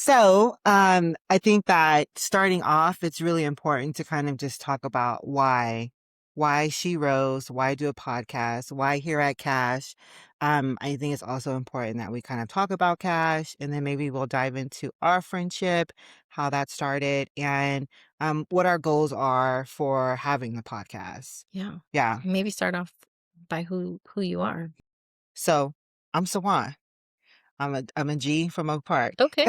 I think that starting off, it's really important to kind of just talk about why she rose, why do a podcast, why here at Cash. I think it's also important that we kind of talk about Cash, and then maybe we'll dive into our friendship, how that started, and what our goals are for having the podcast. Yeah. Yeah. Maybe start off by who you are. So I'm Sawan. I'm a G from Oak Park. Okay.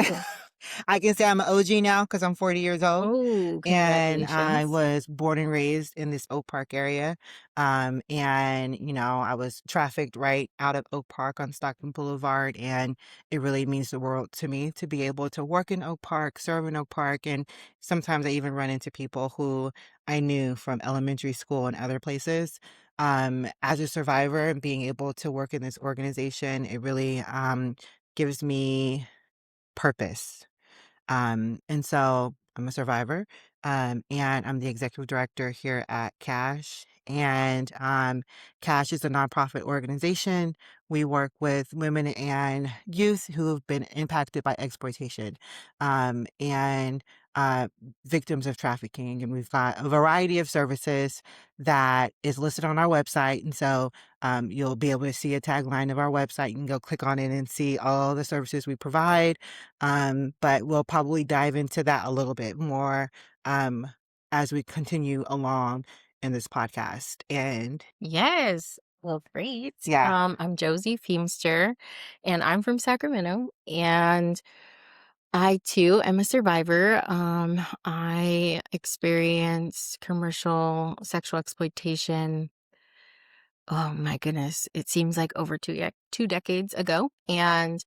I can say I'm an OG now because I'm 40 years old, Oh, and I congratulations. was born and raised in this Oak Park area. And I was trafficked right out of Oak Park on Stockton Boulevard, and it really means the world to me to be able to work in Oak Park, serve in Oak Park, and sometimes I even run into people who I knew from elementary school and other places. As a survivor and being able to work in this organization, it really gives me purpose. And so I'm a survivor, and I'm the executive director here at Cash. And Cash is a nonprofit organization. We work with women and youth who have been impacted by exploitation and uh, victims of trafficking. And we've got a variety of services that is listed on our website. And so you'll be able to see a tagline of our website. You can go click on it and see all the services we provide. But we'll probably dive into that a little bit more um, as we continue along in this podcast. And Yes. Well, great. yeah, I'm Josie Feemster, and I'm from Sacramento. And I too am a survivor. I experienced commercial sexual exploitation. Oh my goodness, it seems like over 2 decades ago. And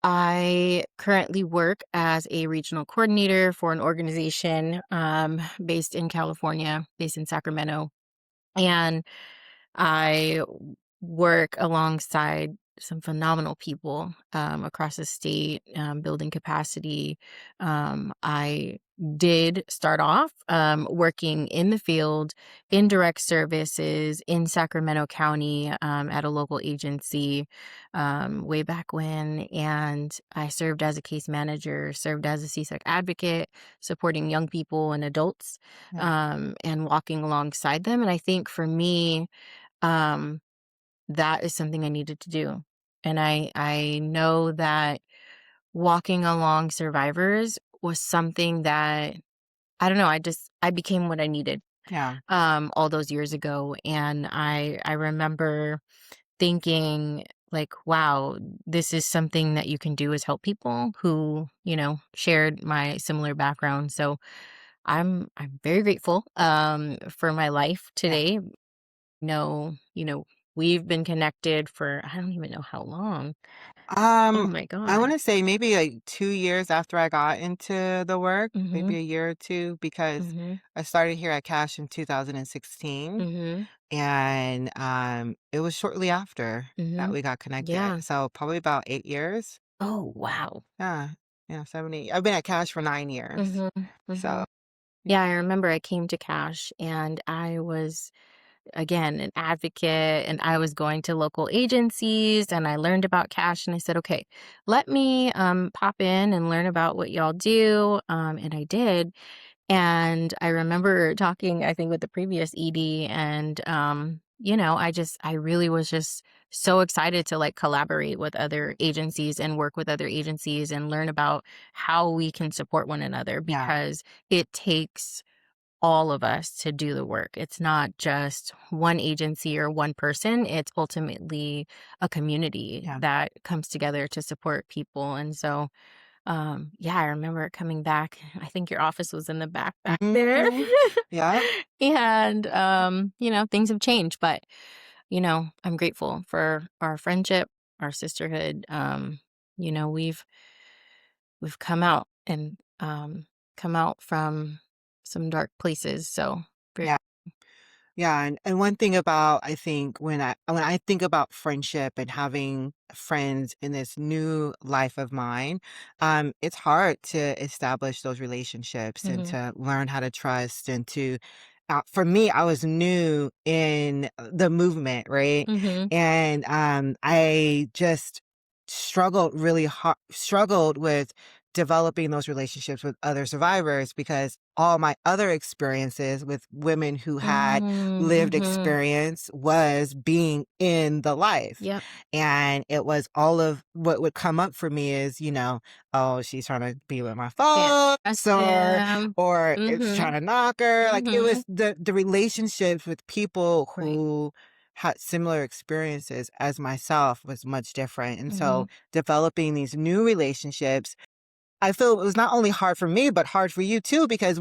I currently work as a regional coordinator for an organization based in California, based in Sacramento. And I work alongside some phenomenal people across the state, building capacity. I did start off working in the field in direct services in Sacramento County at a local agency way back when. And I served as a case manager, served as a CSEC advocate, supporting young people and adults yeah. and walking alongside them. And I think for me, um, that is something I needed to do. And I know that walking along survivors was something that I don't know, I became what I needed Yeah. all those years ago. And I remember thinking like, wow, this is something that you can do is help people who, shared my similar background. So I'm very grateful for my life Yeah. today. No, we've been connected for I don't even know how long. Oh Um, my I want god. to say maybe like 2 years after I got into the work, maybe Mhm. a year or two, because Mhm. I started here at Cash in 2016, Mhm. and it was shortly after that Mhm. we got connected. Yeah. So probably about 8 years. Oh, wow. Yeah, yeah, 70. I've been at Cash for 9 years. Mhm. So Mhm. Yeah, I remember I came to Cash and I was again an advocate and I was going to local agencies and I learned about Cash and I said, "Okay, let me pop in and learn about what y'all do." And I did. And I remember talking, I think, with the previous ED, and I really was just so excited to like collaborate with other agencies and work with other agencies and learn about how we can support one another yeah, because it takes all of us to do the work. It's not just one agency or one person, it's ultimately a community yeah. that comes together to support people. And so yeah, I remember coming back. I think your office was in the back there. Mhm. Yeah. And things have changed, but I'm grateful for our friendship, our sisterhood. We've come out and come out from some dark places. So very Yeah. Yeah, and one thing about I think when I think about friendship and having friends in this new life of mine, it's hard to establish those relationships and mhm, to learn how to trust and to for me, I was new in the movement, right? mhm, And I just struggled really hard, struggled with developing those relationships with other survivors because all my other experiences with women who had Mm, lived mhm. experience was being in the life. Yep. And it was all of what would come up for me is, oh, she's trying to be with my Can't trust folks them. or it's trying Mhm. to knock her. Like it Mhm. was the relationships with people Right. who had similar experiences as myself was much different. And so Mhm. developing these new relationships I feel it was not only hard for me, but hard for you too, because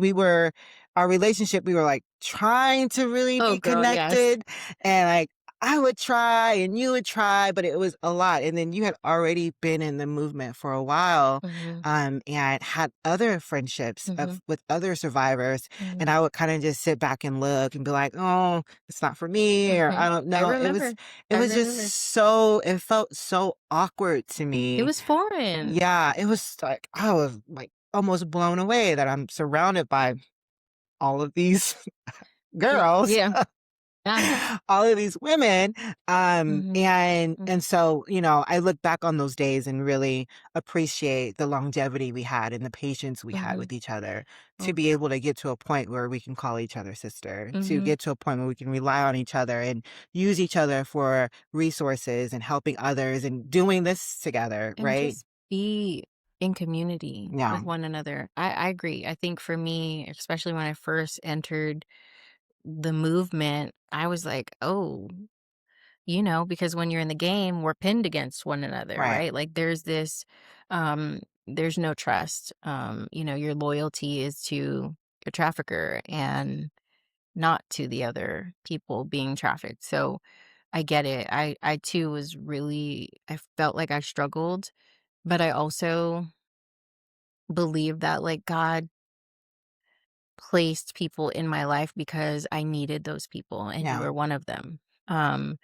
our relationship, we were like trying to really Oh, be girl, yes. connected and like I would try and you would try, but it was a lot. And then you had already been in the movement for a while, Mhm. and had other friendships Mhm. with other survivors. And Mhm. I would kind of just sit back and look and be like, oh, it's not for me, or I Mhm. don't I know. remember. It I was just remember. it felt so awkward to It me. was foreign. Yeah, it was like I was like almost blown away that I'm surrounded by all of these girls, Yeah. Yeah. all of these women. Mhm. And Mhm. so, I look back on those days and really appreciate the longevity we had and the patience we had Mhm. with each other to Oh, be yeah. able to get to a point where we can call each other sister, to Mhm. get to a point where we can rely on each other and use each other for resources and helping others and doing this together, And right? just be in community Yeah, with one another. I agree. I think for me, especially when I first entered the movement, I was like, "Oh," because when you're in the game, we're pinned against one another, right. right? Like there's no trust. Your loyalty is to your trafficker and not to the other people being trafficked. So I get it. I too was really I felt like I struggled, but I also believe that like God placed people in my life because I needed those people and you Yeah, were one of them. Um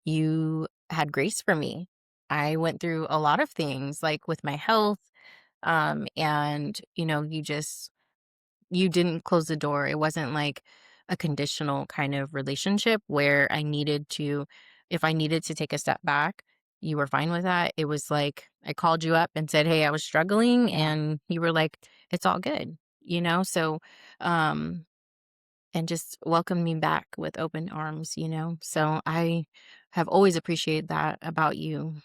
you had grace for me. I went through a lot of things like with my health and you didn't close the door. It wasn't like a conditional kind of relationship where if I needed to take a step back, you were fine with that. It was like I called you up and said, "Hey, I was struggling." yeah, And you were like, "It's all good." So, um, and just welcomed me back with open arms. So I have always appreciated that about you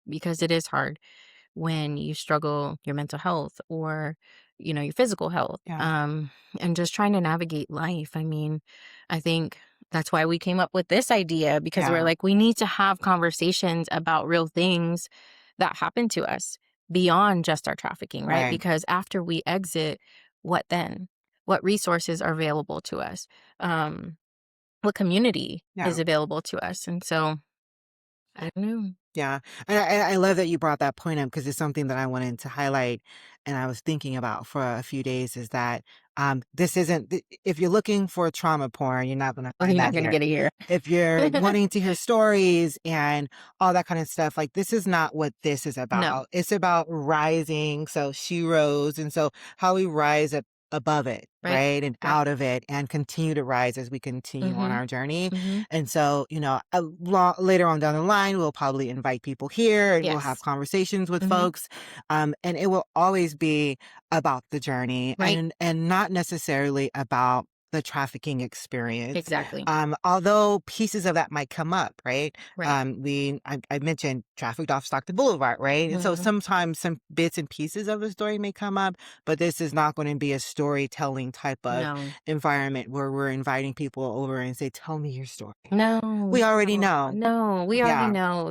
because it is hard when you struggle your mental health or your physical health yeah, and just trying to navigate life. I mean, I think that's why we came up with this idea because we're yeah, like we need to have conversations about real things that happen to us beyond just our trafficking, right? right. Because after we exit, what then? What resources are available to us? um what community Yeah, is available to us? And so I don't know. yeah. And I love that you brought that point up because it's something that I wanted to highlight and I was thinking about for a few days is that this isn't, if you're looking for trauma porn, you're not going to Oh, find you're not that gonna here. get it here. If you're wanting to hear stories and all that kind of stuff, like this is not what this is No. about. It's about rising. So she rose. And so how we rise up above it, Right. right? And Right. out of it and continue to rise as we continue on Mhm. our journey. Mhm. And so, later on down the line, we'll probably invite people here and we'll have Yes. conversations with Mhm. folks. And it will always be about the journey Right. and not necessarily about the trafficking experience. Exactly. Although pieces of that might come up, right? Right. I mentioned trafficked off Stockton Boulevard, right? And so Mhm. sometimes some bits and pieces of the story may come up, but this is not going to be a storytelling type of No. environment where we're inviting people over and say, "Tell me your story." No, We already no, know. no, we already Yeah, know.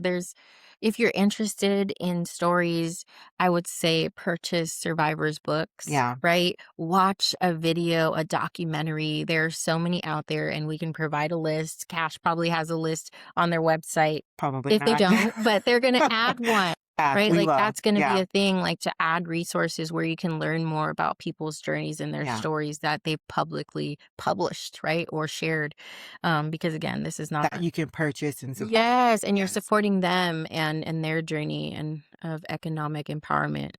If you're interested in stories, I would say purchase survivors books, yeah, right? Watch a video, a documentary. There are so many out there, and we can provide a list. Cash probably has a list on their website. probably If they not. don't, but they're gonna add one, Yeah, right? we Like, will. that's gonna be Yeah, a thing, like, to add resources where you can learn more about people's journeys and their yeah, stories that they've publicly published, right, or shared, because, again, this is not that you can purchase and support. Yes, and you're Yes, supporting them and their journey and of economic empowerment.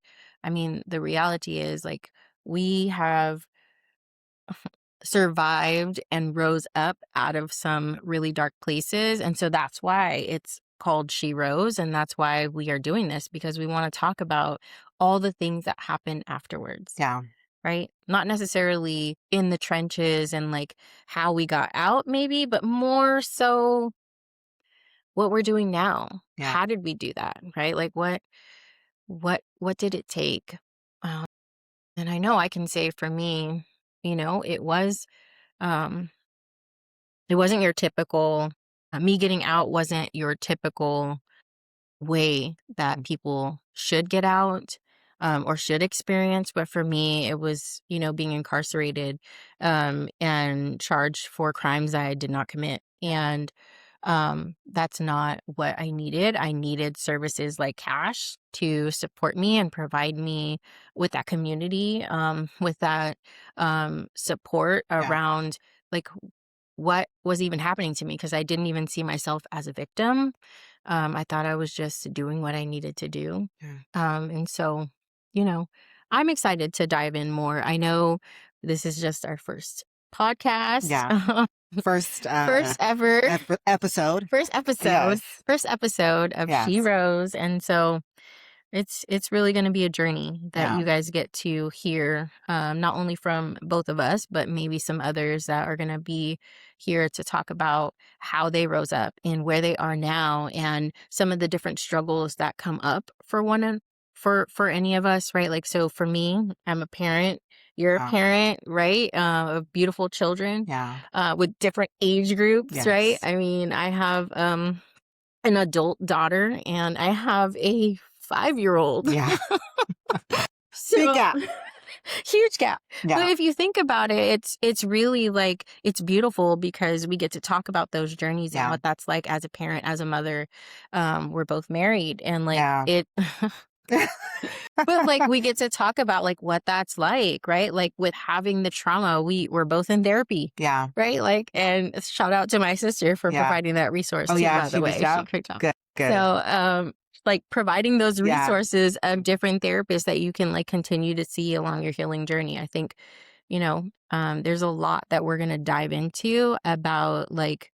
I mean, the reality is, like, we have survived and rose up out of some really dark places, and so that's why it's called She Rose, and that's why we are doing this because we wanna talk about all the things that happen afterwards, Yeah. right? Not necessarily in the trenches and like how we got out, maybe, but more so what we're doing now. Yeah. How did we do that, right? Like what did it take? Um, and I know I can say for me, um, it wasn't your typical. Me getting out wasn't your typical way that Mm. people should get out, or should experience. But for me, it was, being incarcerated, and charged for crimes I did not commit. And that's not what I needed. I needed services like cash to support me and provide me with that community, with that support Yeah. around like what was even happening to me because I didn't even see myself as a victim. I thought I was just doing what I needed to do. Yeah. And so, you know, I'm excited to dive in more. I know this is just our first podcast, Yeah. First, first ever, episode. first episode, Yes. first episode of She Yes. Rose. And so it's really going to be a journey that Yeah. you guys get to hear, not only from both of us, but maybe some others that are going to be here to talk about how they rose up and where they are now, and some of the different struggles that come up for any of us, right? Like, so for me, I'm a parent. You're a Yeah. parent, right? Of beautiful children, Yeah. with different age groups, right? Yes. I mean, I have an adult daughter and I have a 5-year-old. Yeah. Big So gap. huge gap. But Yeah. if you think about it, it's really like it's beautiful because we get to talk about those journeys and Yeah. what that's like as a parent, as a mother. We're both married and like Yeah. it but like we get to talk about like what that's like, right? Like with having the trauma, we're both in therapy. Yeah. Right? Like, and shout out to my sister for Yeah. providing that resource Oh, too, yeah, by she the reached way. She out? picked up. Good, So, good. like providing those Yeah. resources of different therapists that you can like continue to see along your healing journey. I think, there's a lot that we're gonna dive into about like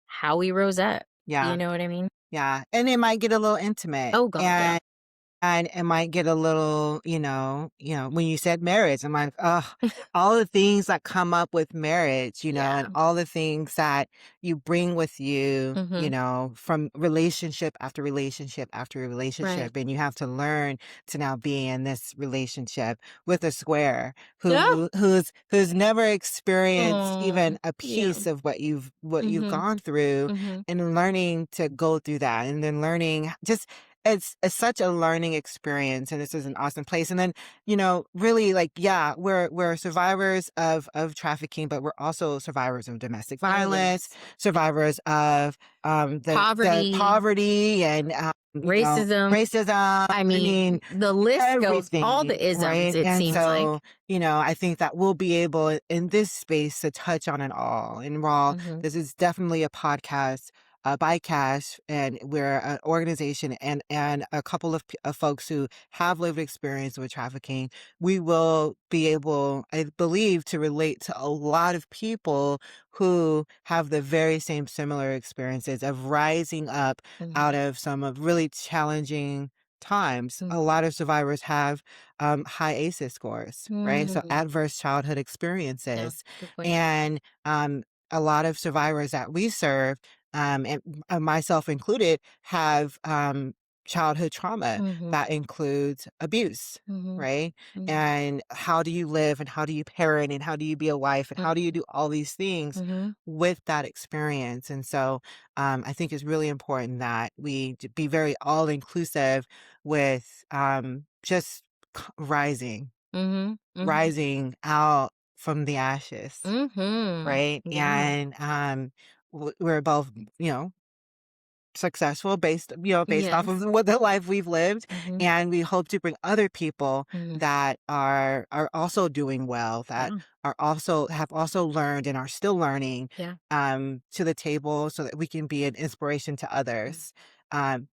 how we rose up. You Yeah. know what I mean? Yeah. And it might get a little intimate, Oh God, yeah. and it might get a little, when you said marriage, I'm like, oh, all the things that come up with marriage, and Yeah. all the things that you bring with you, Mm-hmm. from relationship after relationship after Right. relationship. And you have to learn to now be in this relationship with a square Yeah. who's never experienced Oh, even a yeah. piece of what you've Mm-hmm. gone through, Mm-hmm. and learning to go through that, and then learning just it's such a learning experience, and this is an awesome place. And then, really, like, yeah, we're survivors of trafficking, but we're also survivors of domestic Oh violence, yes. survivors of the Poverty, poverty, and racism. racism. I I mean, mean, the list goes all everything, the isms, right? it And seems like. so, I think that we'll be able in this space to touch on it all. And while Mhm, this is definitely a podcast by Cash, and we're an organization and a couple of folks who have lived experience with trafficking, we will be able, I believe, to relate to a lot of people who have the very same similar experiences of rising up out mhm, of some of really challenging times. A mhm, lot of survivors have high ACEs scores, right? So mhm. adverse childhood Yeah, experiences. good point. And a lot of survivors that we serve, and myself included, have childhood trauma Mhm, that includes abuse, mhm, right? mhm, And how do you live, and how do you parent, and how do you be a wife, and how do you mhm, do all these things mhm, with that experience? And so I think it's really important that we be very all inclusive with just rising, mhm, mhm, rising out from the ashes, mhm. right? Yeah. And we're both, you know, successful based off of Yes. what the life we've lived, Mhm, and we hope to bring other people mhm. that are also doing well, that Yeah, have also learned and are still learning, yeah. to the table, so that we can be an inspiration to Mm. others.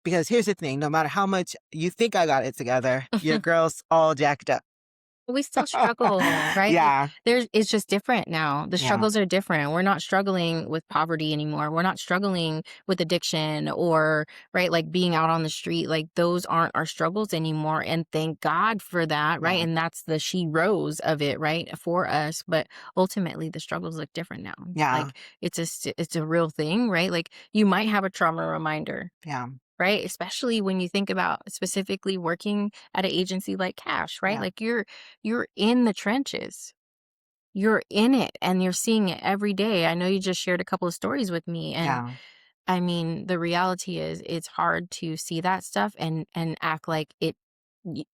Because here's the thing: no matter how much you think I got it together, your girl's all jacked up. We still struggle, right? Like, Yeah, it's just different now. The yeah, struggles are different. We're not struggling with poverty anymore. We're not struggling with addiction or, right, like being out on the street. Like, those aren't our struggles anymore. And thank God for that, yeah, right? And that's the she rose of it, right, for us. But ultimately, the struggles look different now. yeah, Like, it's a real thing, right? Like, you might have a trauma reminder, yeah, right? Especially when you think about specifically working at an agency like Cash, right? yeah, Like you're in the trenches. You're in it and you're seeing it every day. I know you just shared a couple of stories with me, and yeah, I mean, the reality is it's hard to see that stuff and act like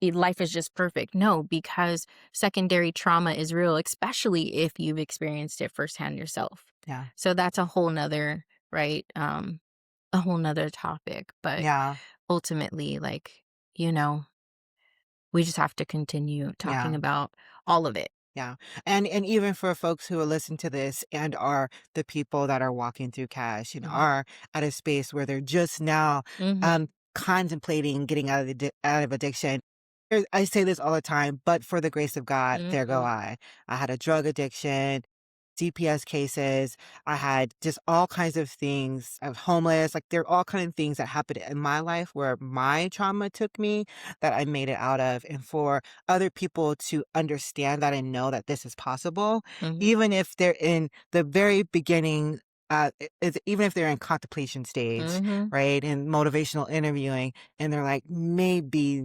life is just perfect. No, because secondary trauma is real, especially if you've experienced it firsthand yourself. yeah, So that's a whole nother, right? A whole nother topic. But yeah, ultimately, like, you know, we just have to continue talking yeah. about all of it. Yeah. And even for folks who will listen to this and are the people that are walking through cash and Mhm. are at a space where they're just now Mhm. contemplating getting out of addiction. I say this all the time, but for the grace of God, there go Mhm. I. I had a drug addiction, CPS cases. I had just all kinds of things. I was homeless. Like there are all kinds of things that happened in my life where my trauma took me that I made it out of. And for other people to understand that and know that this is possible, Mhm. even if they're in the very beginning, even if they're in contemplation stage, Mhm. right, and motivational interviewing, and they're like, maybe,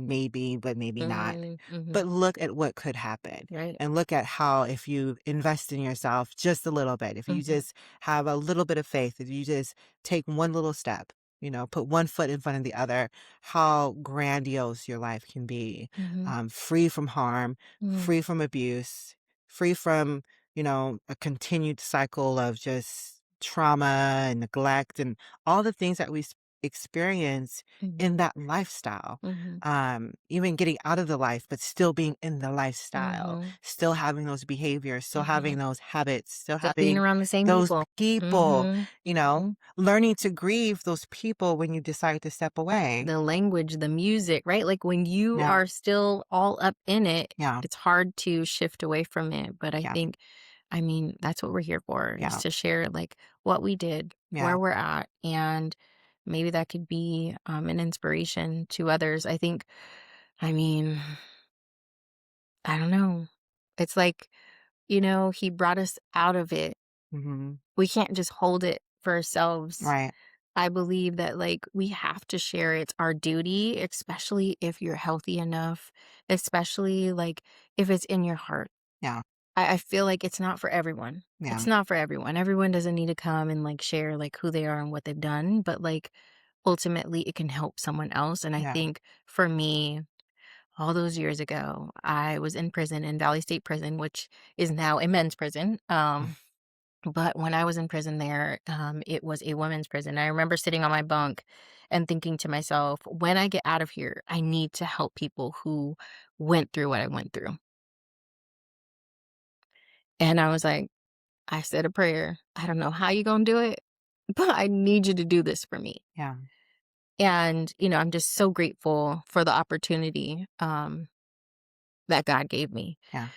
but maybe not. Mhm. Mhm. But look at what could happen Right. and look at how if you invest in yourself just a little bit, if you Mhm. just have a little bit of faith, if you just take one little step, put one foot in front of the other, how grandiose your life can be, Mhm. free from harm, Mhm. free from abuse, free from, a continued cycle of just trauma and neglect and all the things that experience Mhm. in that lifestyle. Mhm. Even getting out of the life, but still being in the lifestyle, Mhm. still having those behaviors, still having Mhm. those habits, still Still being having around the same those people. people, Mhm. Mhm. learning to grieve those people when you decide to step away. The language, the music, right? Like, when you Yeah, are still all up in it, yeah, it's hard to shift away from it, but yeah, I mean, that's what we're here for, is yeah, to share, like, what we did, yeah, where we're at, and maybe that could be, an inspiration to others. I mean, I don't know. It's like, he brought us out of it. mhm, We can't just hold it for ourselves. right, I believe that, like, we have to share. It's our duty, especially if you're healthy enough, especially, like, if it's in your heart. yeah, I feel like it's not for everyone. yeah, It's not for everyone. Everyone doesn't need to come and, like, share, like, who they are and what they've done, but, like, ultimately, it can help someone else, and I yeah, think for me, all those years ago, I was in prison, in Valley State Prison, which is now a men's prison, but when I was in prison there, it was a women's prison. I remember sitting on my bunk and thinking to myself, "When I get out of here, I need to help people who went through what I went through." And I was like, I said a prayer. I don't know how you gonna do it, but I need you to do this for me. yeah, And, I'm just so grateful for the opportunity that God gave me, yeah,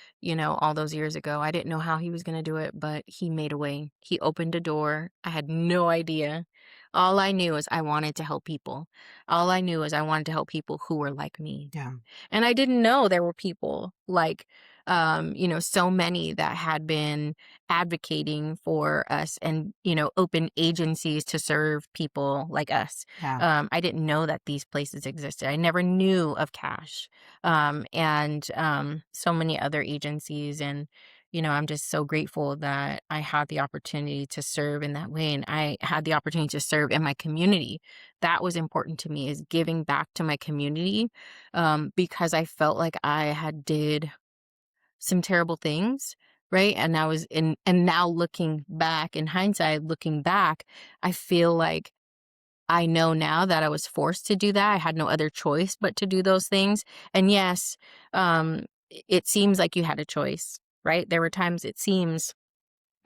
all those years ago. I didn't know how he was gonna do it, but he made a way. He opened a door. I had no idea. All I knew is I wanted to help people. All I knew is I wanted to help people who were like me. yeah, And I didn't know there were people like, so many that had been advocating for us and, open agencies to serve people like us. yeah, I didn't know that these places existed. I never knew of Cash, and so many other agencies. And, I'm just so grateful that I had the opportunity to serve in that way. And I had the opportunity to serve in my community. That was important to me, is giving back to my community, because I felt like I had did some terrible things, right? And I was in and now looking back, in hindsight, looking back, I feel like I know now that I was forced to do that. I had no other choice but to do those things. And yes, it seems like you had a choice, right? There were times it seems,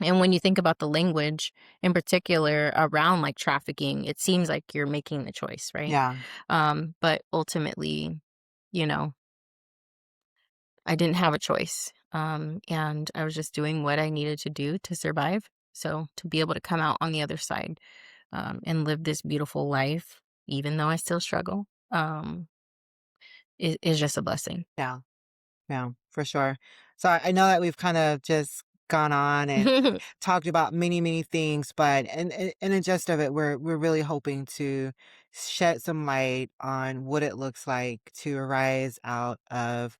and when you think about the language in particular around like trafficking, it seems like you're making the choice, right? yeah, But ultimately, you know, I didn't have a choice. And I was just doing what I needed to do to survive. So to be able to come out on the other side, and live this beautiful life, even though I still struggle, is just a blessing. Yeah. Yeah, for sure. So I know that we've kind of just gone on and talked about many, many things, but in the gist of it, we're really hoping to shed some light on what it looks like to arise out of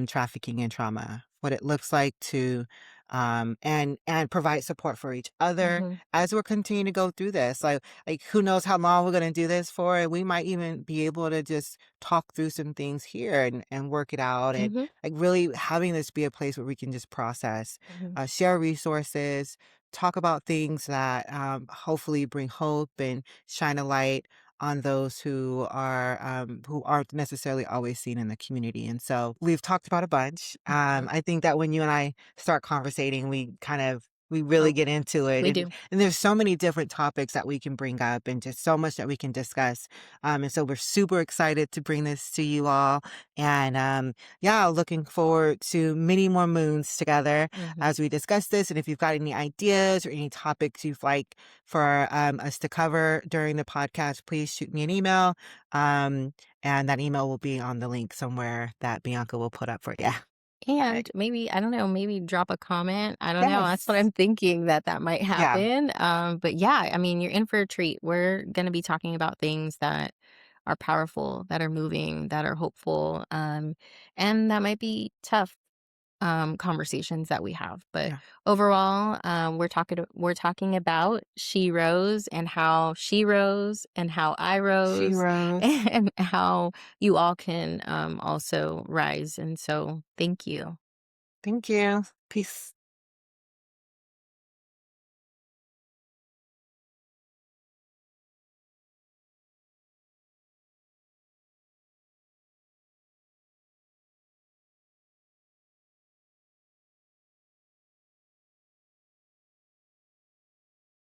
trafficking and trauma, what it looks like to and provide support for each other Mhm, as we're continuing to go through this. Like who knows how long we're gonna do this for, and we might even be able to just talk through some things here and work it out and mhm, like really having this be a place where we can just process, mhm, share resources, talk about things that hopefully bring hope and shine a light on those who aren't necessarily always seen in the community. And so we've talked about a bunch. mhm. I think that when you and I start conversating, we really Oh, get into it. we do. And there's so many different topics that we can bring up and just so much that we can discuss. And so we're super excited to bring this to you all. And yeah, looking forward to many more moons together Mhm. as we discuss this. And if you've got any ideas or any topics you'd like for us to cover during the podcast, please shoot me an email. Um, and that email will be on the link somewhere that Bianca will put up for you. And maybe, I don't know, maybe drop a comment. I don't know. That's what Yes. I'm thinking that might Yeah. happen. But yeah, I mean, you're in for a treat. We're going to be talking about things that are powerful, that are moving, that are hopeful, and that might be tough conversations that we have. But Yeah. overall, we're talking about she rose and how she rose and how I She rose rose. and how you all can also rise. And so thank you. Thank you. Peace.